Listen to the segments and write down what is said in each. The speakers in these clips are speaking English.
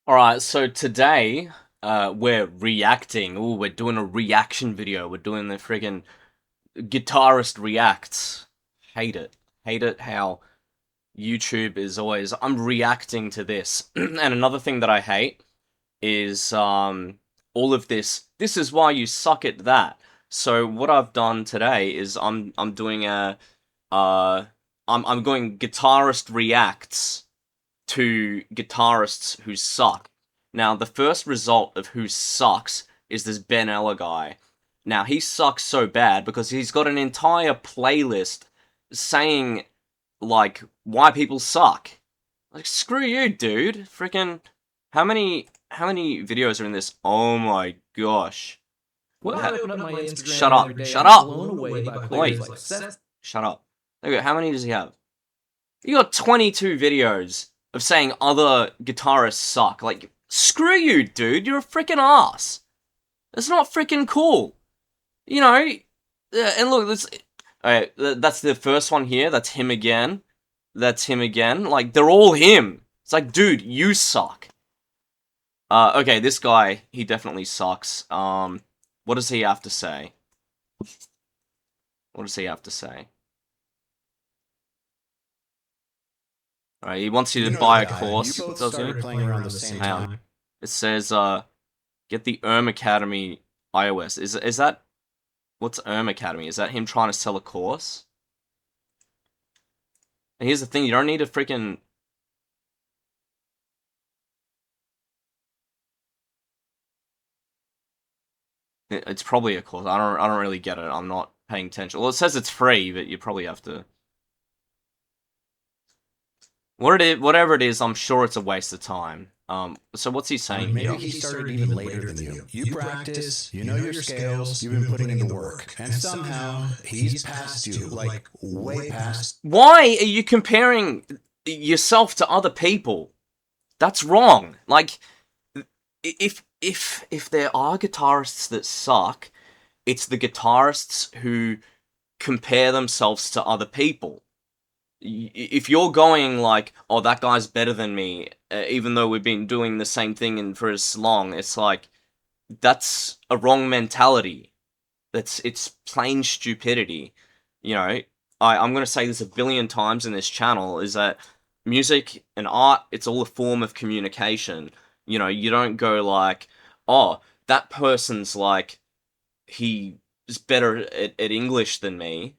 Alright, so today, we're reacting. Ooh, we're doing a reaction video. We're doing the friggin' Guitarist reacts. Hate it. Hate it how YouTube is always, I'm reacting to this. And another thing that I hate is, all of this is why you suck at that. So what I've done today is I'm doing uh, I'm going Guitarist reacts to guitarists who suck. Now, the first result of who sucks is this Ben Ella guy. Now, he sucks so bad because he's got an entire playlist saying, like, why people suck. Like, screw you, dude. Freaking, how many videos are in this? Oh my gosh. Well, I opened up my Instagram Shut the other up. day. Shut I was up. blown away by Wait. players like Seth. Shut up. Okay, how many does he have? You got 22 videos of saying other guitarists suck. Like, screw you, dude. You're a freaking ass. That's not freaking cool. You know, and look, that's the first one here. That's him again. That's him again. Like, they're all him. It's like, dude, you suck. Okay, this guy, he definitely sucks. What does he have to say? What does he have to say? Alright, he wants you to buy a course, you both does he? started playing around the same time. It says, get the Academy iOS. Is that... What's Academy? Is that him trying to sell a course? And here's the thing, you don't need a freaking... It's probably a course. I don't really get it. I'm not paying attention. Well, it says it's free, but you probably have to... Whatever it is, I'm sure it's a waste of time. So what's he saying Maybe here? he started even later than you. You practice, you know your scales, you've been putting in the work, and somehow he's past you, like way past. Why are you comparing yourself to other people? That's wrong. Like, if there are guitarists that suck, it's the guitarists who compare themselves to other people. If you're going like, oh, that guy's better than me, even though we've been doing the same thing for as long, it's like, that's a wrong mentality. It's plain stupidity. You know, I'm gonna say this a billion times in this channel, is that music and art, it's all a form of communication. You know, you don't go like, oh, that person's like, he is better at English than me.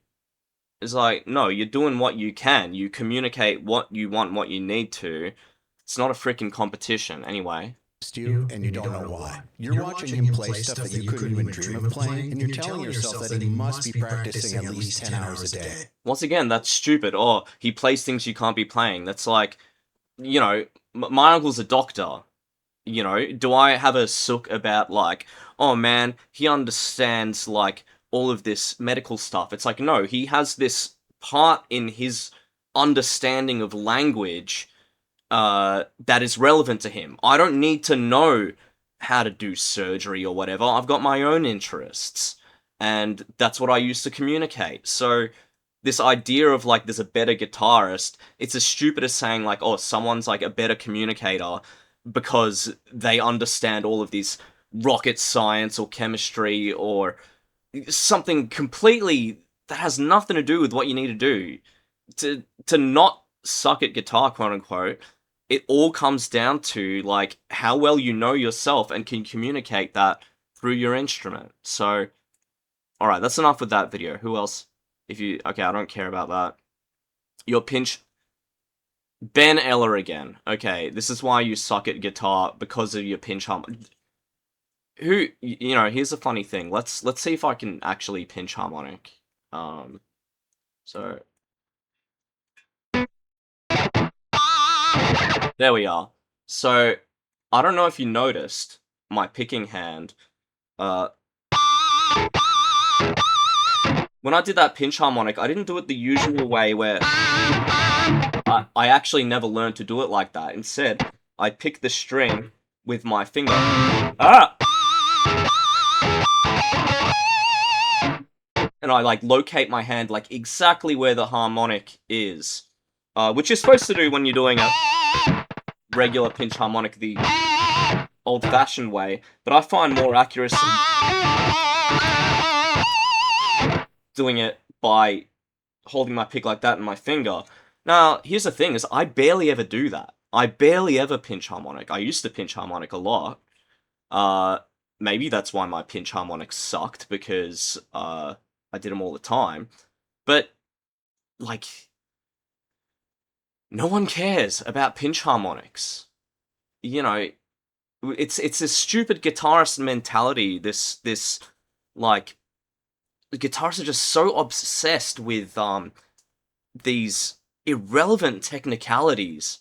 It's like, no, you're doing what you can. You communicate what you want, what you need to. It's not a freaking competition, anyway. You and you don't know why. You're watching him play stuff that you couldn't even dream of playing, and you're telling yourself that he must be practicing at least 10 hours a day. Once again, that's stupid. Oh, he plays things you can't be playing. That's like, you know, my uncle's a doctor. You know, do I have a sook about like, oh man, he understands like all of this medical stuff? It's like, no, he has this part in his understanding of language that is relevant to him. I don't need to know how to do surgery or whatever. I've got my own interests, and that's what I use to communicate. So this idea of like there's a better guitarist, it's as stupid as saying like, oh, someone's like a better communicator because they understand all of these rocket science or chemistry or something completely that has nothing to do with what you need to do. To not suck at guitar, quote unquote, it all comes down to like how well you know yourself and can communicate that through your instrument. So, alright, that's enough with that video. Who else? Okay, I don't care about that. Your pinch... Ben Eller again. Okay, this is why you suck at guitar, because of your pinch harmonic. You know, here's a funny thing. Let's see if I can actually pinch harmonic. So... There we are. So, I don't know if you noticed my picking hand. When I did that pinch harmonic, I didn't do it the usual way where... I actually never learned to do it like that. Instead, I pick the string with my finger. Ah! And I, like, locate my hand, like, exactly where the harmonic is. Which you're supposed to do when you're doing regular pinch harmonic the old-fashioned way, but I find more accuracy doing it by holding my pick like that in my finger. Now, here's the thing, is I barely ever do that. I barely ever pinch harmonic. I used to pinch harmonic a lot. Maybe that's why my pinch harmonics sucked, because, I did them all the time. But, like, no one cares about pinch harmonics. You know, it's this stupid guitarist mentality, this, like, guitarists are just so obsessed with, these irrelevant technicalities.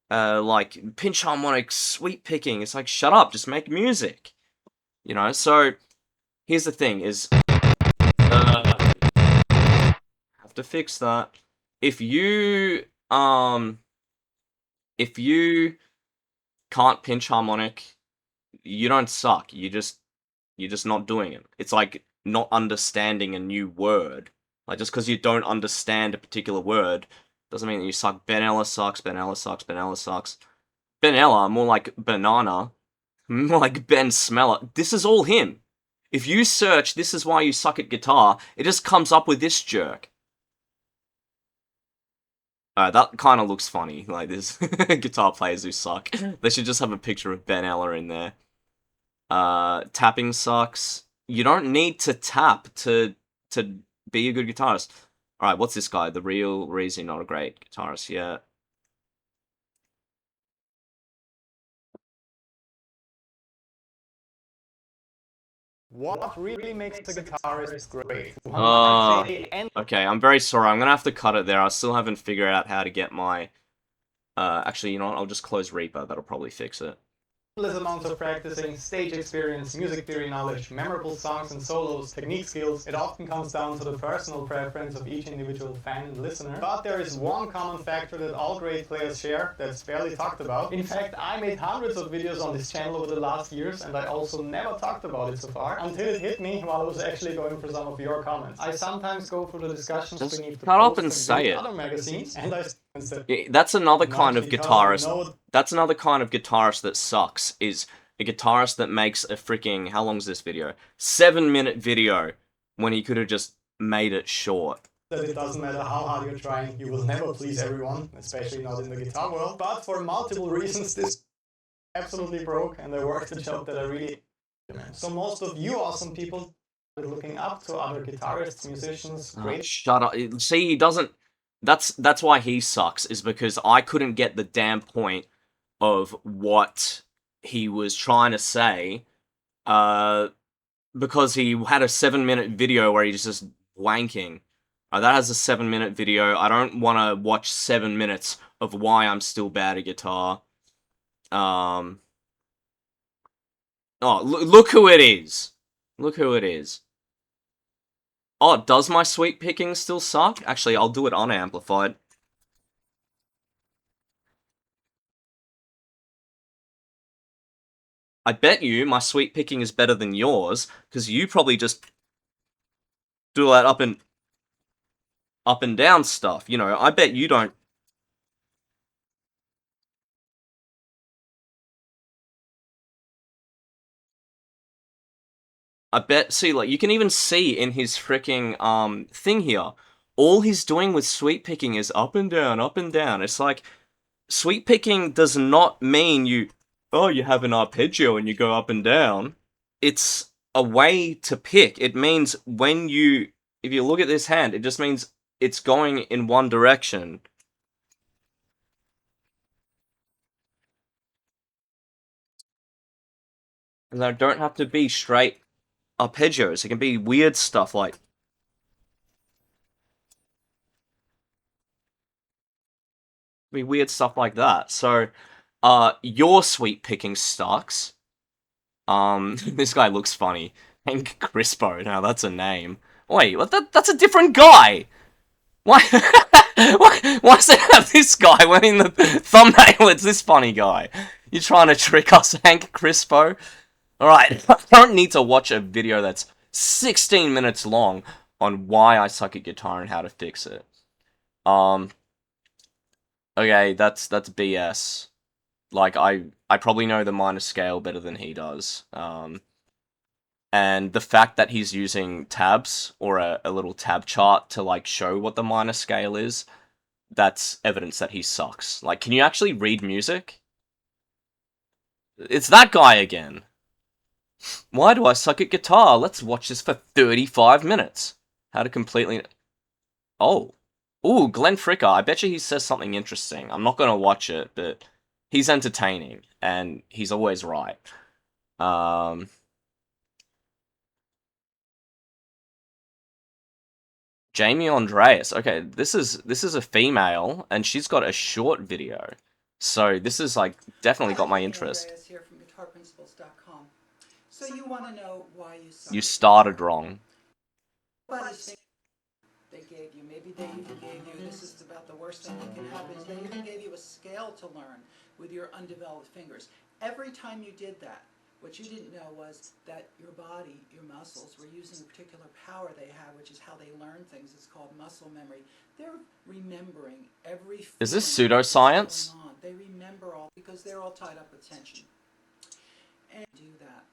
Like, pinch harmonics, sweep picking, it's like, shut up, just make music. You know, so, here's the thing, is, have to fix that. If you can't pinch harmonic, you don't suck, you're just not doing it. It's like not understanding a new word. Like, just because you don't understand a particular word doesn't mean that you suck. Benella sucks, Benella sucks, Benella sucks. Benella, more like banana. More like Ben Smeller. This is all him. If you search, this is why you suck at guitar, it just comes up with this jerk. That kind of looks funny. Like, there's guitar players who suck. They should just have a picture of Ben Eller in there. Tapping sucks. You don't need to tap to be a good guitarist. Alright, what's this guy? The real reason you're not a great guitarist. Yeah. What really makes a guitarist great? Okay, I'm very sorry. I'm gonna have to cut it there. I still haven't figured out how to get my... actually, you know what? I'll just close Reaper. That'll probably fix it. Endless amounts of practicing, stage experience, music theory knowledge, memorable songs and solos, technique skills. It often comes down to the personal preference of each individual fan and listener. But there is one common factor that all great players share that's barely talked about. In fact, I made hundreds of videos on this channel over the last years, and I also never talked about it so far, until it hit me while I was actually going for some of your comments. I sometimes go through the discussions Just beneath the cut up posts and say it. other magazines, and I said, That's another kind of because guitarist. That's another kind of guitarist that sucks, is a guitarist that makes a freaking, how long's this video? 7-minute video, when he could have just made it short. That it doesn't matter how hard you're trying, you will never please everyone, especially not in the guitar world. But for multiple reasons, this absolutely broke, and I worked a job that I really... So most of you awesome people are looking up to other guitarists, musicians, great... Shut up. See, he doesn't... That's why he sucks, is because I couldn't get the damn point of what he was trying to say, because he had a 7-minute video where he's just wanking. That has a 7-minute video. I don't want to watch 7 minutes of why I'm still bad at guitar. Oh, look who it is. Look who it is. Oh, does my sweep picking still suck? Actually, I'll do it unamplified. I bet you my sweep picking is better than yours, because you probably just do that up and down stuff. You know, I bet you don't. I bet, see, like, you can even see in his freaking, thing here, all he's doing with sweep picking is up and down, up and down. It's like, sweep picking does not mean you have an arpeggio and you go up and down. It's a way to pick. It means if you look at this hand, it just means it's going in one direction. And they don't have to be straight arpeggios. It can be weird stuff like... weird stuff like that. So, your sweep picking sucks. This guy looks funny. Hank Crispo. Now that's a name. Wait, that's a different guy! Why why does it have this guy when in the thumbnail it's this funny guy? You're trying to trick us, Hank Crispo? Alright, I don't need to watch a video that's 16 minutes long on why I suck at guitar and how to fix it. Okay, that's BS. Like, I probably know the minor scale better than he does. And the fact that he's using tabs or a little tab chart to like show what the minor scale is, that's evidence that he sucks. Like, can you actually read music? It's that guy again. Why do I suck at guitar? Let's watch this for 35 minutes. How to completely... Oh. Ooh, Glenn Fricker. I bet you he says something interesting. I'm not gonna watch it, but he's entertaining, and he's always right. Jamie Andreas. Okay, this is a female, and she's got a short video. So this is like definitely got my interest. Andreas here from GuitarPrinciples.com. So you want to know why you suck? You started wrong. They gave you, maybe they even gave you, this is about the worst thing that can happen, is they even gave you a scale to learn with your undeveloped fingers. Every time you did that, what you didn't know was that your body, your muscles, were using a particular power they have, which is how they learn things. It's called muscle memory. They're remembering every... Is this pseudoscience? They remember all, because they're all tied up with tension. And do that.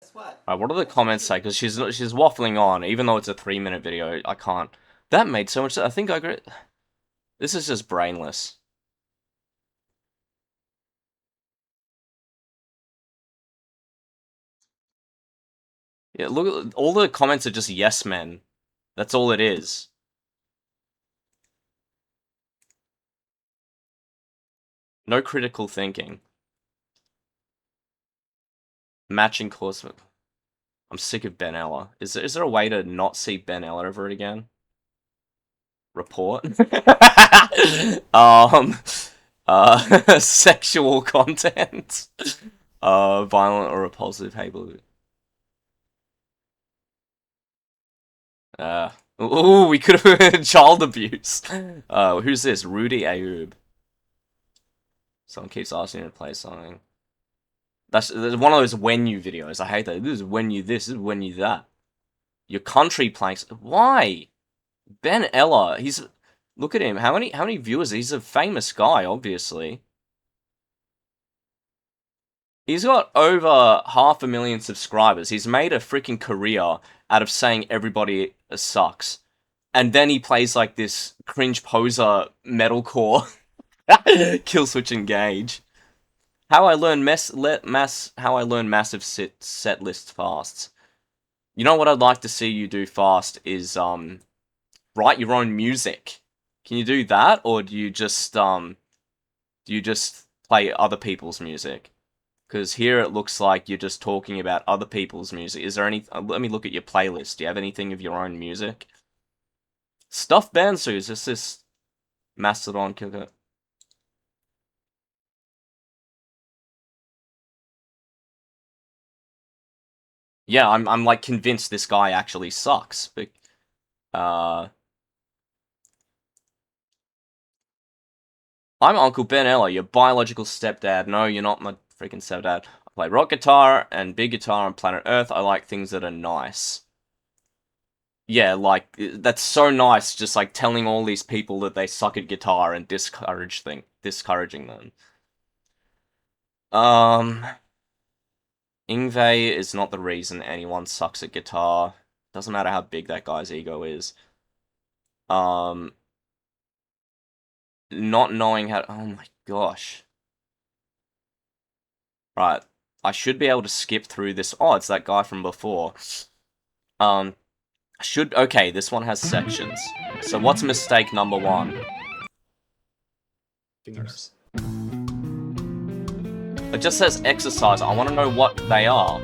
Guess what? Alright, what do the comments say? Because she's waffling on, even though it's a 3-minute video. I can't. That made so much sense. I think I agree. This is just brainless. Yeah, look, all the comments are just yes men. That's all it is. No critical thinking. Matching course. I'm sick of Ben Ella. Is there a way to not see Ben Ella ever again? Report? Sexual content. Violent or repulsive behavior. Ooh, we could have child abuse. Who's this? Rudy Ayub. Someone keeps asking you to play something. That's one of those when you videos. I hate that. This is when you this is when you that. Your country planks. Why? Ben Ella. He's look at him. How many viewers? He's a famous guy, obviously. He's got over 500,000 subscribers. He's made a freaking career out of saying everybody sucks. And then he plays like this cringe poser metalcore kill switch engage. How I learn massive set lists fast. You know what I'd like to see you do fast is write your own music. Can you do that, or do you just play other people's music? Because here it looks like you're just talking about other people's music. Is there any... let me look at your playlist. Do you have anything of your own music? Stuffed Bansus. Is this Mastodon Kicker? Yeah, I'm like convinced this guy actually sucks. But, I'm Uncle Ben Ella, your biological stepdad. No, you're not my freaking stepdad. I play rock guitar and big guitar on planet Earth. I like things that are nice. Yeah, like, that's so nice, just like telling all these people that they suck at guitar and discouraging them. Ingve is not the reason anyone sucks at guitar. Doesn't matter how big that guy's ego is. Not knowing how... oh my gosh. Right. I should be able to skip through this. Oh, it's that guy from before. Okay, this one has sections. So what's mistake number 1? Fingers. It just says exercise. I want to know what they are.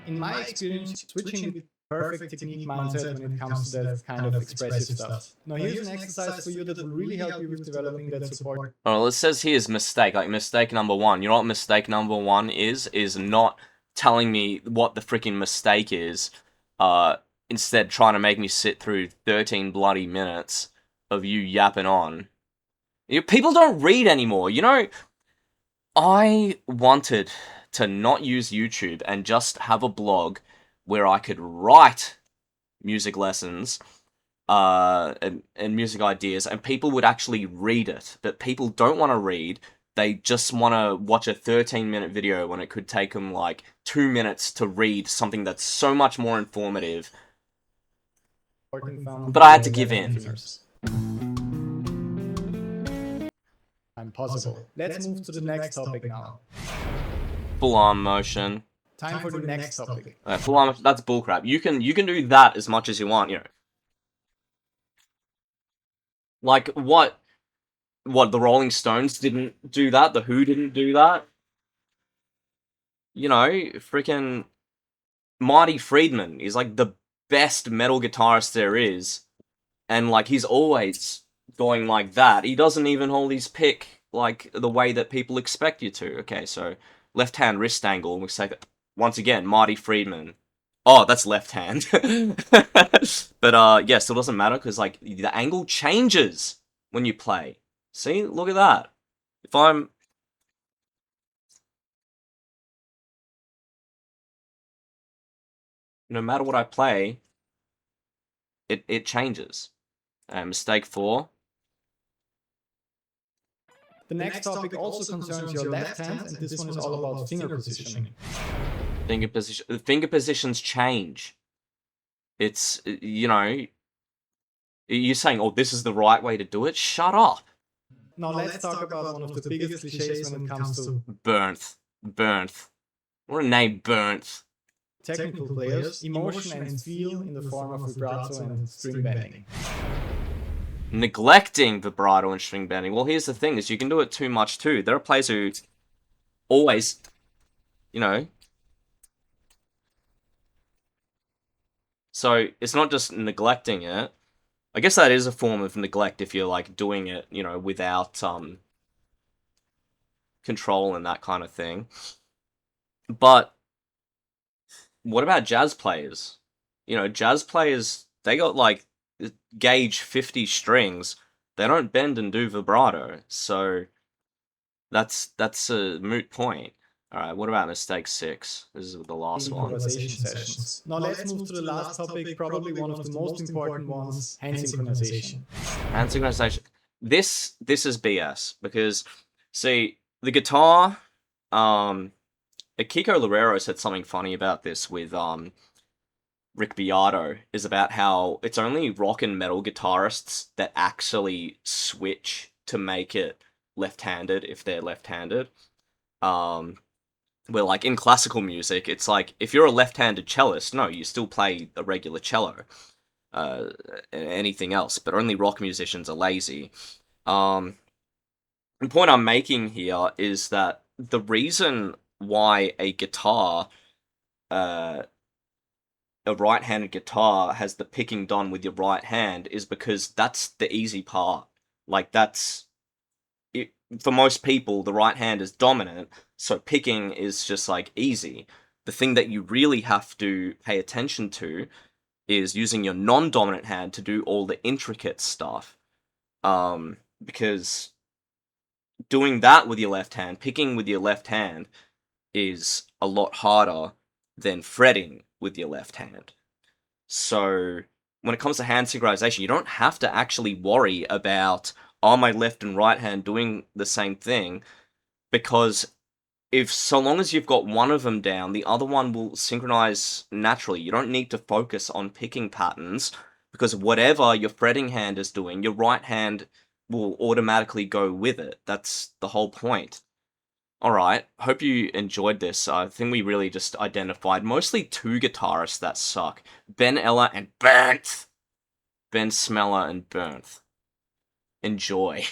In my experience, switching with perfect technique mindset when it comes to that kind of expressive stuff. Now here's an exercise for you that will really help you with developing that support. Oh, it says here's mistake, like mistake number 1. You know what mistake number 1 is? Is not telling me what the freaking mistake is, instead trying to make me sit through 13 bloody minutes of you yapping on. People don't read anymore, you know? I wanted to not use YouTube and just have a blog where I could write music lessons, and music ideas, and people would actually read it. But people don't want to read. They just want to watch a 13-minute video when it could take them like 2 minutes to read something that's so much more informative. But I had to give in. Impossible. Let's move to the next topic now. Full arm motion. Time for the next topic. Full arm motion, that's bullcrap. You can do that as much as you want, you know. Like what the Rolling Stones didn't do that, the Who didn't do that. You know, freaking Marty Friedman is like the best metal guitarist there is, and like he's always going like that. He doesn't even hold his pick like the way that people expect you to. Okay, so left hand wrist angle. We'll say that once again, Marty Friedman. Oh, that's left hand. But yeah, still doesn't matter because like the angle changes when you play. See, look at that. If I'm no matter what I play, it changes. Mistake 4. The next topic also concerns your left hand, and this one is all about finger positioning. Finger positions change. It's, you know, you're saying, oh, this is the right way to do it? Shut up. Now let's talk about one of the biggest cliches when it comes to Bernth. What a name, Bernth. technical players, emotion and feel in the form of vibrato and string bending. Neglecting vibrato and string bending. Well, here's the thing, is you can do it too much too. There are players who always, you know... So, it's not just neglecting it. I guess that is a form of neglect if you're, like, doing it, you know, without, control and that kind of thing. But, what about jazz players? You know, jazz players, they got, like, gauge 50 strings. They don't bend and do vibrato, so that's a moot point. Alright, what about mistake 6? This is the last one. Improvisation sessions. Now let's move to the last topic, probably one of the most important ones, hand synchronization. Hand synchronization. This is BS, because, see, the guitar, Kiko Loureiro said something funny about this with, Rick Beato, is about how it's only rock and metal guitarists that actually switch to make it left-handed if they're left-handed. Where, like, in classical music, it's like, if you're a left-handed cellist, no, you still play a regular cello. Anything else, but only rock musicians are lazy. The point I'm making here is that the reason why a guitar, a right-handed guitar has the picking done with your right hand is because that's the easy part. Like, that's... for most people, the right hand is dominant, so picking is just, like, easy. The thing that you really have to pay attention to is using your non-dominant hand to do all the intricate stuff. Because doing that with your left hand, picking with your left hand, is a lot harder than fretting with your left hand. So, when it comes to hand synchronization, you don't have to actually worry about, are my left and right hand doing the same thing? Because so long as you've got one of them down, the other one will synchronize naturally. You don't need to focus on picking patterns, because whatever your fretting hand is doing, your right hand will automatically go with it. That's the whole point. Alright, hope you enjoyed this. I think we really just identified mostly 2 guitarists that suck. Ben Eller and Bernth. Ben Smeller and Bernth. Enjoy.